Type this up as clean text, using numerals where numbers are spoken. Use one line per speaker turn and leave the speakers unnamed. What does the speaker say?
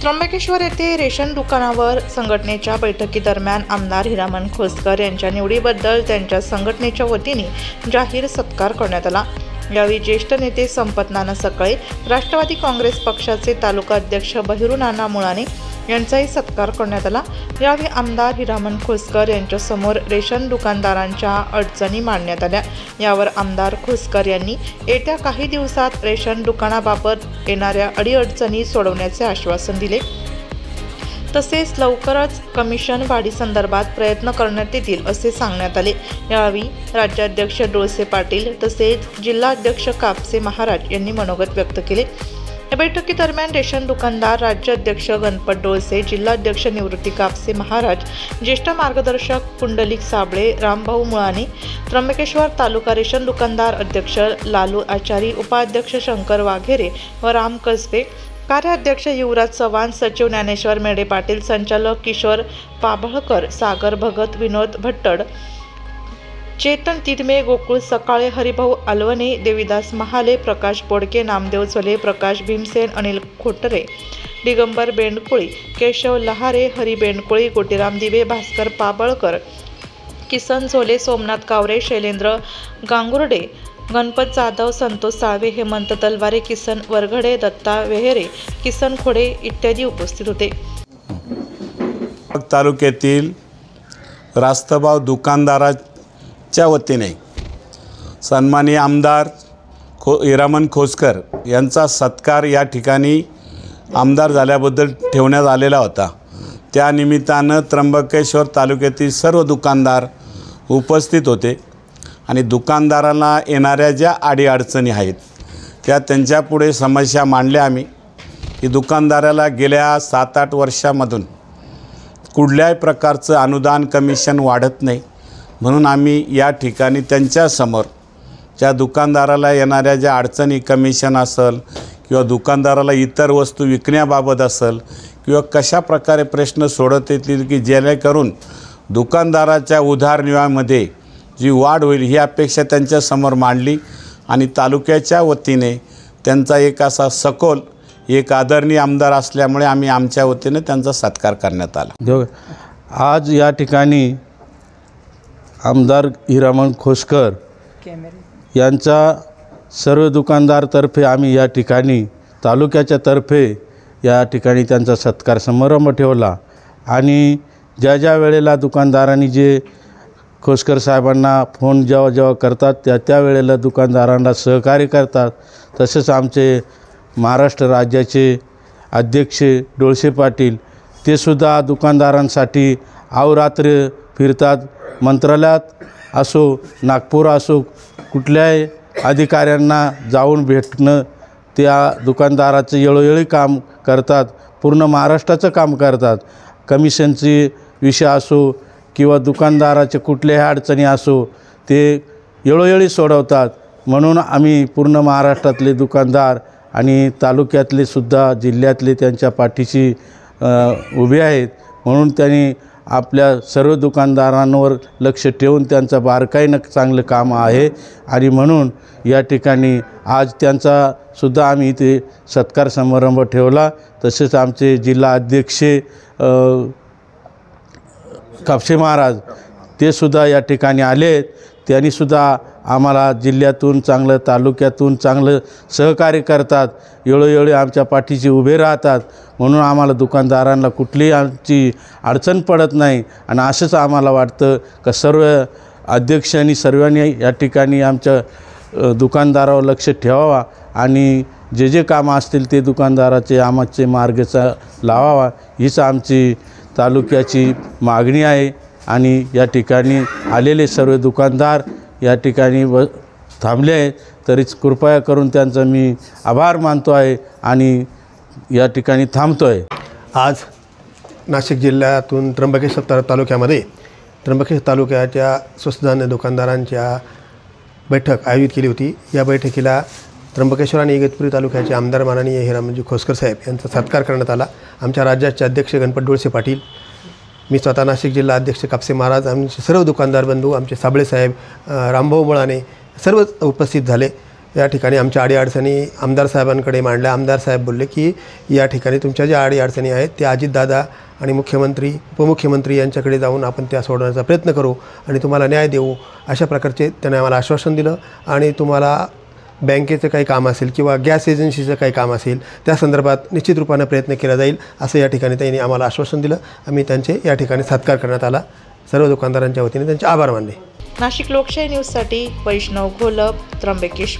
त्र्यंबकेश्वर येथे रेशन दुकानावर संघटनेच्या बैठकीदरम्यान आमदार हिरामण खोसकर यांच्या निवडीबद्दल त्यांच्या संघटनेच्या वतीने जाहीर सत्कार करण्यात आला। यावेळी ज्येष्ठ नेते संपत नाना सकाळे, राष्ट्रवादी काँग्रेस पक्षाचे तालुका अध्यक्ष बहिरू नाना मुळाने यांचाही सत्कार करण्यात आला। यावेळी आमदार हिरामण खोसकर यांच्यासमोर रेशन दुकानदारांच्या अडचणी मांडण्यात आल्या। यावर आमदार खोसकर यांनी येत्या काही दिवसात रेशन दुकानाबाबत येणाऱ्या अडीअडचणी सोडवण्याचे आश्वासन दिले। तसेच लवकरच कमिशन वाढीसंदर्भात प्रयत्न करण्यात येतील असे सांगण्यात आले। यावेळी राज्याध्यक्ष डोळसे पाटील तसेच जिल्हाध्यक्ष कापसे महाराज यांनी मनोगत व्यक्त केले। या बैठकीदरम्यान रेशन दुकानदार राज्याध्यक्ष गणपत डोळसे, जिल्हाध्यक्ष निवृत्ती कापसे महाराज, ज्येष्ठ मार्गदर्शक पुंडलिक साबळे, रामभाऊ मुळाने, त्र्यंबकेश्वर तालुका रेशन दुकानदार अध्यक्ष लालू आचारी, उपाध्यक्ष शंकर वाघेरे व राम कसबे, कार्याध्यक्ष युवराज चव्हाण, सचिव ज्ञानेश्वर मेढे पाटील, संचालक किशोर पाबळकर, सागर भगत, विनोद भट्टड, चेतन तिदमे, गोकुळ सकाळे, हरिभाऊ अलवणे, देवीदास महाले, प्रकाश बोडके, नामदेव चले, प्रकाश भीमसेन, अनिल खोटरे, दिगंबर बेंडकुळी, केशव लहारे, हरी बेंडकुळी, गोटीराम दिवे, भास्कर पाबळकर, किसन झोले, सोमनाथ कावरे, शैलेंद्र गांगुर्डे, गणपत जाधव, संतोष साळवे, हेमंत तलवारे, किसन वरघडे, दत्ता वेहेरे, किसन खोडे इत्यादी उपस्थित होते।
तालुक्यातील रास्तभाव दुकानदाराच्या वतीने सन्माननीय आमदार हिरामण खोसकर यांचा सत्कार या ठिकाणी आमदार झाल्याबद्दल ठेवण्यात आलेला होता। त्या निमित्तानं त्र्यंबकेश्वर तालुक्यातील सर्व दुकानदार उपस्थित होते आणि दुकानदारांना येणाऱ्या ज्या अडीअडचणी आहेत त्या त्यांच्यापुढे समस्या मांडल्या आम्ही की दुकानदाराला गेल्या 7-8 वर्षामधून कुठल्याही प्रकारचं अनुदान कमिशन वाढत नाही, म्हणून आम्ही या ठिकाणी त्यांच्यासमोर ज्या दुकानदाराला येणाऱ्या ज्या अडचणी कमिशन असेल किंवा दुकानदाराला इतर वस्तू विकण्याबाबत असेल किंवा कशा प्रकारे प्रश्न सोडवता येतील की जेणेकरून दुकानदाराच्या उदरनिर्वाहामध्ये जी वाढ होईल ही अपेक्षा त्यांच्यासमोर मांडली आणि तालुक्याच्या वतीने त्यांचा एक असा सखोल एक आदरणीय आमदार असल्यामुळे आम्ही आमच्या वतीने त्यांचा सत्कार करण्यात आला।
आज या ठिकाणी आमदार हिरामण खोसकर यांचा सर्व दुकानदारतर्फे आम्ही या ठिकाणी तालुक्याच्या तर्फे या ठिकाणी त्यांचा सत्कार समारंभ ठेवला आणि ज्या वेळेला दुकानदारांनी जे खोसकर साहेबांना फोन जेव्हा करतात त्या वेळेला दुकानदारांना सहकार्य करतात। तसेच आमचे महाराष्ट्र राज्याचे अध्यक्ष डोळसे पाटील ते सुद्धा दुकानदारांसाठी अहोरात्र फिरतात। मंत्रालयात असो, नागपूर असो, कुठल्याही अधिकाऱ्यांना जाऊन भेटणं, त्या दुकानदाराचं वेळोवेळी काम करतात, पूर्ण महाराष्ट्राचं काम करतात। कमिशनचे विषय असो किंवा दुकानदाराचे कुठल्याही अडचणी असो ते वेळोवेळी सोडवतात। म्हणून आम्ही पूर्ण महाराष्ट्रातले दुकानदार आणि तालुक्यातले सुद्धा जिल्ह्यातले त्यांच्या पाठीशी उभे आहेत। म्हणून त्यांनी आपल्या सर्व दुकानदारांवर लक्ष ठेवून त्यांचं बारकाईनं चांगलं काम आहे आणि म्हणून या ठिकाणी आज त्यांचा सुद्धा आम्ही इथे सत्कार समारंभ ठेवला। तसेच आमचे जिल्हा अध्यक्ष कापसे महाराज ते सुद्धा या ठिकाणी आले। त्यांनीसुद्धा आम्हाला जिल्ह्यातून चांगलं, तालुक्यातून चांगलं सहकार्य करतात, वेळोवेळी आमच्या पाठीशी उभे राहतात। म्हणून आम्हाला दुकानदारांना कुठलीही आमची अडचण पडत नाही आणि असंच आम्हाला वाटतं का सर्व अध्यक्षांनी सर्वांनी या ठिकाणी आमच्या दुकानदारावर लक्ष ठेवावा आणि जे कामं असतील ते दुकानदाराचे आमचे मार्गाचा लावावा हीच आमची तालुक्याची मागणी आहे। आणि या ठिकाणी आलेले सर्व दुकानदार या ठिकाणी थांबले आहेत, तरीच कृपया करून त्यांचा मी आभार मानतो आहे आणि या ठिकाणी थांबतो आहे।
आज नाशिक जिल्ह्यातून त्र्यंबकेश्वर तालुक्यामध्ये त्र्यंबकेश्वर तालुक्याच्या स्वस्त धान्य दुकानदारांच्या बैठक आयोजित केली होती। या बैठकीला त्र्यंबकेश्वर आणि इगतपुरी तालुक्याचे आमदार माननीय हिरामण खोसकर साहेब यांचा सत्कार करण्यात आला। आमच्या राज्याचे अध्यक्ष गणपत डोळसे पाटील, मी स्वतः नाशिक जिल्हा अध्यक्ष कापसे महाराज, आमचे सर्व दुकानदार बंधू, आमचे साबळे साहेब, रामभाऊ मुळाने सर्व उपस्थित झाले। या ठिकाणी आमच्या अडीअडचणी आमदार साहेबांकडे मांडल्या. आमदार साहेब बोलले की या ठिकाणी तुमच्या ज्या अडीअडचणी आहेत त्या अजितदादा आणि मुख्यमंत्री उपमुख्यमंत्री यांच्याकडे जाऊन आपण त्या सोडवण्याचा प्रयत्न करू आणि तुम्हाला न्याय देऊ, अशा प्रकारचे त्याने आम्हाला आश्वासन दिलं. आणि तुम्हाला बँकेचं काही काम असेल किंवा गॅस एजन्सीचं काही काम असेल त्या संदर्भात निश्चित रूपानं प्रयत्न केला जाईल असं या ठिकाणी त्यांनी आम्हाला आश्वासन दिलं. आम्ही त्यांचे या ठिकाणी सत्कार करण्यात आला. सर्व दुकानदारांच्या वतीने त्यांचे आभार मानले.
नाशिक लोकशाही न्यूजसाठी वैष्णव घोलप, त्र्यंबकेश.